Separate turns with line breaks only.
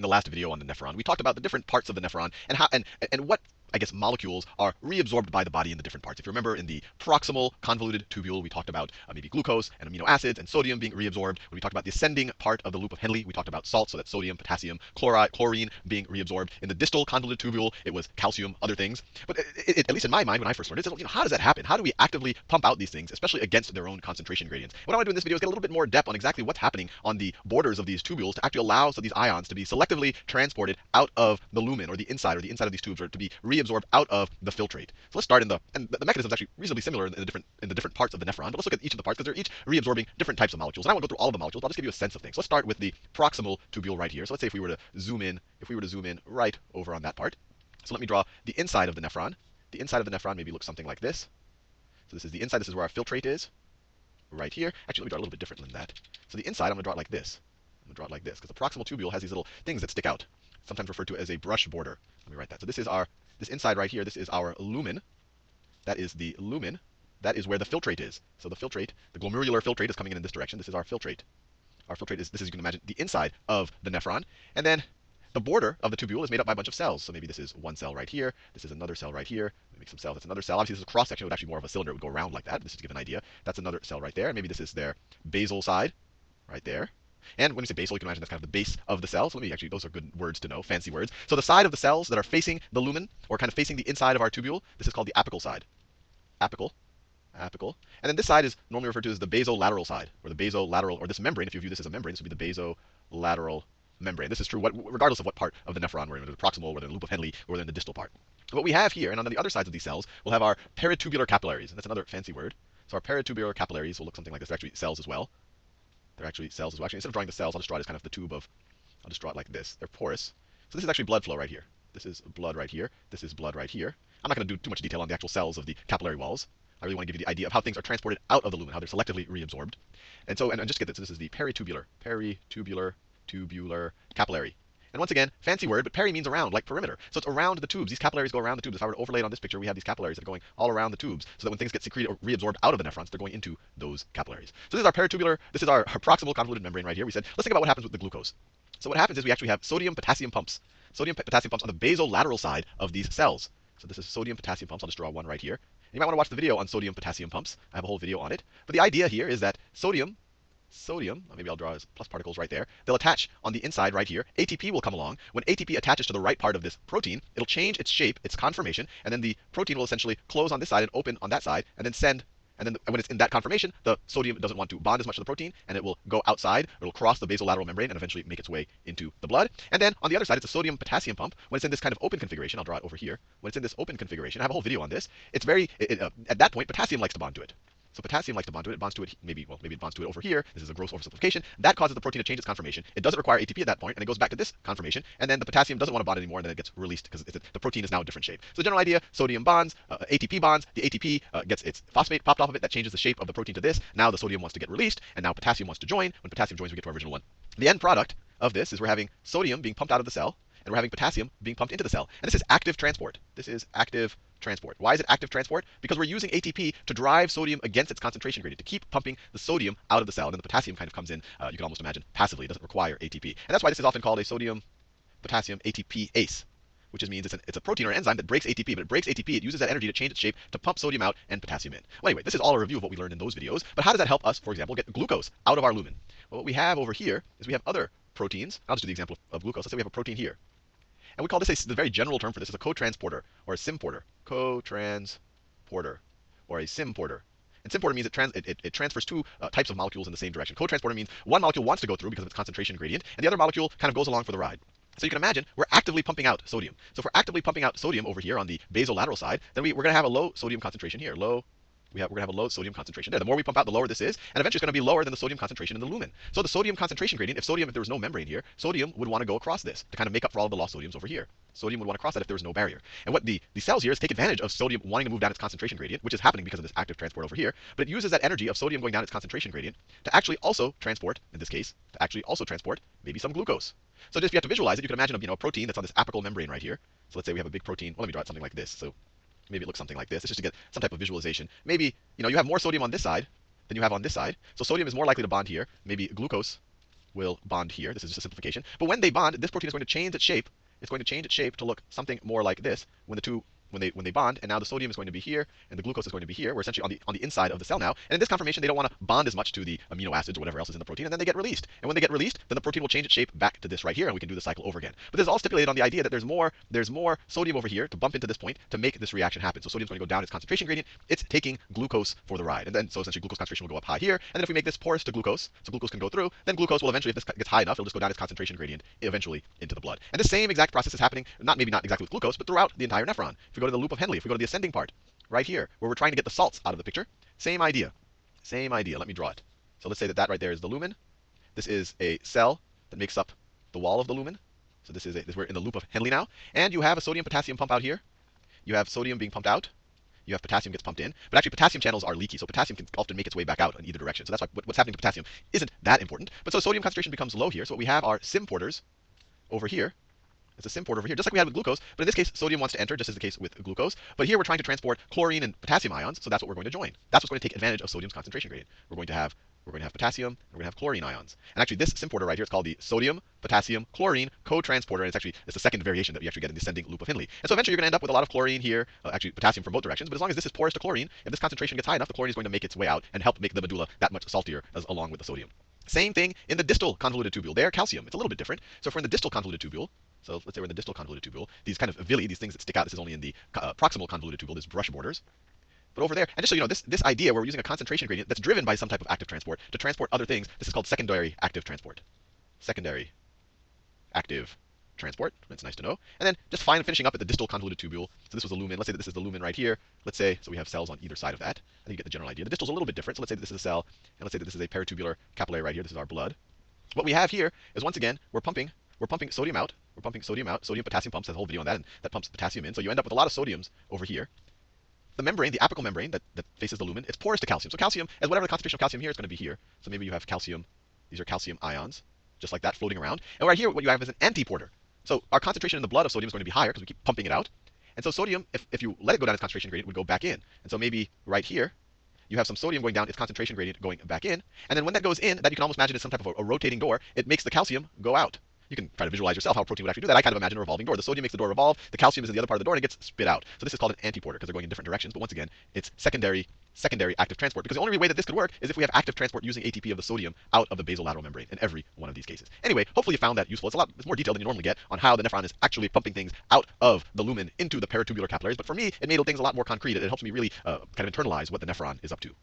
the last video on the nephron, we talked about the different parts of the nephron and how and what I guess molecules are reabsorbed by the body in the different parts. If you remember, in the proximal convoluted tubule, we talked about maybe glucose and amino acids and sodium being reabsorbed. When we talked about the ascending part of the loop of Henle, we talked about salt, so that's sodium, potassium, chlorine being reabsorbed. In the distal convoluted tubule, it was calcium, other things. But at least in my mind, when I first learned it, how does that happen? How do we actively pump out these things, especially against their own concentration gradients? What I want to do in this video is get a little bit more depth on exactly what's happening on the borders of these tubules to actually allow these ions to be selectively transported out of the lumen, or the inside of these tubes, or to be reabsorbed out of the filtrate. So let's start and the mechanism is actually reasonably similar in the different parts of the nephron, but let's look at each of the parts because they're each reabsorbing different types of molecules. And I won't go through all of the molecules, but I'll just give you a sense of things. So let's start with the proximal tubule right here. So let's say if we were to zoom in right over on that part. So let me draw the inside of the nephron. The inside of the nephron maybe looks something like this. So this is the inside. This is where our filtrate is, right here. Actually, let me draw it a little bit different than that. So the inside, I'm going to draw it like this. I'm going to draw it like this because the proximal tubule has these little things that stick out, sometimes referred to as a brush border. Let me write that. So this inside right here, this is our lumen. That is the lumen. That is where the filtrate is. So the filtrate, the glomerular filtrate is coming in this direction. This is our filtrate. Our filtrate is, you can imagine, the inside of the nephron. And then the border of the tubule is made up by a bunch of cells. So maybe this is one cell right here. This is another cell right here. Let me make some cells. That's another cell. Obviously, this is a cross section. It would actually be more of a cylinder. It would go around like that. But this is to give an idea. That's another cell right there. And maybe this is their basal side right there. And when you say basal, you can imagine that's kind of the base of the cell. So let me actually, those are good words to know, fancy words. So the side of the cells that are facing the lumen, or kind of facing the inside of our tubule, this is called the apical side. Apical. And then this side is normally referred to as the basolateral side, or the basolateral, or this membrane. If you view this as a membrane, this would be the basolateral membrane. This is true regardless of what part of the nephron we're in, whether the proximal, whether in the loop of Henle, or whether in the distal part. What we have here, and on the other sides of these cells, we'll have our peritubular capillaries, and that's another fancy word. So our peritubular capillaries will look something like this. They're actually cells as well. Actually, instead of drawing the cells, I'll just draw it as kind of the tube of, I'll just draw it like this. They're porous. So this is actually blood flow right here. This is blood right here. This is blood right here. I'm not going to do too much detail on the actual cells of the capillary walls. I really want to give you the idea of how things are transported out of the lumen, how they're selectively reabsorbed. And so, and just get this, this is the peritubular capillary. And once again, fancy word, but peri means around, like perimeter. So it's around the tubes. These capillaries go around the tubes. If I were to overlay it on this picture, we have these capillaries that are going all around the tubes, so that when things get secreted or reabsorbed out of the nephrons, they're going into those capillaries. So this is our peritubular, this is our proximal convoluted membrane right here. We said, let's think about what happens with the glucose. So what happens is we actually have sodium-potassium pumps. Sodium-potassium pumps on the basolateral side of these cells. So this is sodium-potassium pumps. I'll just draw one right here. And you might want to watch the video on sodium-potassium pumps. I have a whole video on it. But the idea here is that sodium, maybe I'll draw as plus particles right there. They'll attach on the inside right here. ATP will come along. When ATP attaches to the right part of this protein, it'll change its shape, its conformation, and then the protein will essentially close on this side and open on that side, and then send. And then when it's in that conformation, the sodium doesn't want to bond as much to the protein, and it will go outside. It'll cross the basolateral membrane and eventually make its way into the blood. And then on the other side, it's a sodium-potassium pump. When it's in this kind of open configuration, I'll draw it over here. When it's in this open configuration, I have a whole video on this. It's at that point, potassium likes to bond to it. So potassium likes to bond to it. It bonds to it, maybe it bonds to it over here. This is a gross oversimplification. That causes the protein to change its conformation. It doesn't require ATP at that point, and it goes back to this conformation. And then the potassium doesn't want to bond anymore, and then it gets released because the protein is now a different shape. So the general idea: sodium bonds, ATP bonds. The ATP gets its phosphate popped off of it. That changes the shape of the protein to this. Now the sodium wants to get released, and now potassium wants to join. When potassium joins, we get to our original one. The end product of this is we're having sodium being pumped out of the cell, and we're having potassium being pumped into the cell. And this is active transport. This is active transport. Why is it active transport? Because we're using ATP to drive sodium against its concentration gradient, to keep pumping the sodium out of the cell. And then the potassium kind of comes in, you can almost imagine, passively. It doesn't require ATP. And that's why this is often called a sodium-potassium ATPase, which just means it's a protein or an enzyme that breaks ATP. But it breaks ATP, it uses that energy to change its shape to pump sodium out and potassium in. Well, anyway, this is all a review of what we learned in those videos. But how does that help us, for example, get glucose out of our lumen? Well, what we have over here is we have other proteins. I'll just do the example of glucose. Let's say we have a protein here. And we call this the very general term for this is a cotransporter or a symporter. Cotransporter or a symporter. And symporter means it transfers two types of molecules in the same direction. Cotransporter means one molecule wants to go through because of its concentration gradient, and the other molecule kind of goes along for the ride. So you can imagine we're actively pumping out sodium. So if we're actively pumping out sodium over here on the basolateral side, then we're going to have a low sodium concentration here. We're going to have a low sodium concentration there. The more we pump out, the lower this is, and eventually it's going to be lower than the sodium concentration in the lumen. So the sodium concentration gradient, if there was no membrane here, sodium would want to go across this to kind of make up for all of the lost sodiums over here. Sodium would want to cross that if there was no barrier. And what the cells here is take advantage of sodium wanting to move down its concentration gradient, which is happening because of this active transport over here, but it uses that energy of sodium going down its concentration gradient to actually also transport, in this case, maybe some glucose. So just if you have to visualize it, you can imagine a protein that's on this apical membrane right here. So let's say we have a big protein. Well, let me draw it something like this. So maybe it looks something like this. It's just to get some type of visualization. Maybe, you have more sodium on this side than you have on this side. So sodium is more likely to bond here. Maybe glucose will bond here. This is just a simplification. But when they bond, this protein is going to change its shape. It's going to change its shape to look something more like this when the two when they bond, and now the sodium is going to be here, and the glucose is going to be here. We're essentially on the inside of the cell now. And in this conformation, they don't want to bond as much to the amino acids or whatever else is in the protein, and then they get released. And when they get released, then the protein will change its shape back to this right here, and we can do the cycle over again. But this is all stipulated on the idea that there's more sodium over here to bump into this point to make this reaction happen. So sodium's going to go down its concentration gradient. It's taking glucose for the ride, and then so essentially glucose concentration will go up high here. And then if we make this porous to glucose, so glucose can go through, then glucose will eventually, if this gets high enough, it'll just go down its concentration gradient eventually into the blood. And the same exact process is happening, maybe not exactly with glucose, but throughout the entire nephron. If we go to the loop of Henle, if we go to the ascending part, right here, where we're trying to get the salts out of the picture, same idea. Same idea. Let me draw it. So let's say that right there is the lumen. This is a cell that makes up the wall of the lumen. So we're in the loop of Henle now. And you have a sodium-potassium pump out here. You have sodium being pumped out. You have potassium gets pumped in. But actually, potassium channels are leaky, so potassium can often make its way back out in either direction. So that's why what's happening to potassium isn't that important. But so sodium concentration becomes low here. So what we have are symporters over here. It's a symporter over here, just like we had with glucose. But in this case, sodium wants to enter, just as the case with glucose. But here we're trying to transport chlorine and potassium ions, so that's what we're going to join. That's what's going to take advantage of sodium's concentration gradient. We're going to have potassium, and we're going to have chlorine ions. And actually, this symporter right here is called the sodium, potassium, chlorine co-transporter, and it's the second variation that we actually get in the ascending loop of Henle. And so eventually you're going to end up with a lot of chlorine here, actually potassium from both directions. But as long as this is porous to chlorine, if this concentration gets high enough, the chlorine is going to make its way out and help make the medulla that much saltier along with the sodium. Same thing in the distal convoluted tubule. There, calcium. It's a little bit different. So if we're in the distal convoluted tubule, so let's say we're in the distal convoluted tubule, these kind of villi, these things that stick out, this is only in the proximal convoluted tubule, these brush borders. But over there, and just so you know, this idea where we're using a concentration gradient that's driven by some type of active transport to transport other things, this is called secondary active transport. Secondary active transport. That's nice to know. And then just finishing up at the distal convoluted tubule. So this was a lumen. Let's say that this is the lumen right here. Let's say, so we have cells on either side of that. I think you get the general idea. The distal is a little bit different. So let's say that this is a cell, and let's say that this is a peritubular capillary right here. This is our blood. What we have here is, once again, we're pumping sodium out. We're pumping sodium out. Sodium potassium pumps. Has a whole video on that, and that pumps potassium in. So you end up with a lot of sodiums over here. The membrane, the apical membrane that faces the lumen, it's porous to calcium. So calcium, as whatever the concentration of calcium here is going to be here. So maybe you have calcium. These are calcium ions, just like that, floating around. And right here, what you have is an antiporter. So our concentration in the blood of sodium is going to be higher because we keep pumping it out. And so sodium, if you let it go down its concentration gradient, would go back in. And so maybe right here, you have some sodium going down its concentration gradient going back in. And then when that goes in, that you can almost imagine is some type of a rotating door. It makes the calcium go out. You can try to visualize yourself how a protein would actually do that. I kind of imagine a revolving door. The sodium makes the door revolve. The calcium is in the other part of the door, and it gets spit out. So this is called an antiporter because they're going in different directions. But once again, it's secondary active transport, because the only way that this could work is if we have active transport using ATP of the sodium out of the basolateral membrane in every one of these cases. Anyway, hopefully you found that useful. It's more detailed than you normally get on how the nephron is actually pumping things out of the lumen into the peritubular capillaries. But for me, it made things a lot more concrete. It helps me really kind of internalize what the nephron is up to.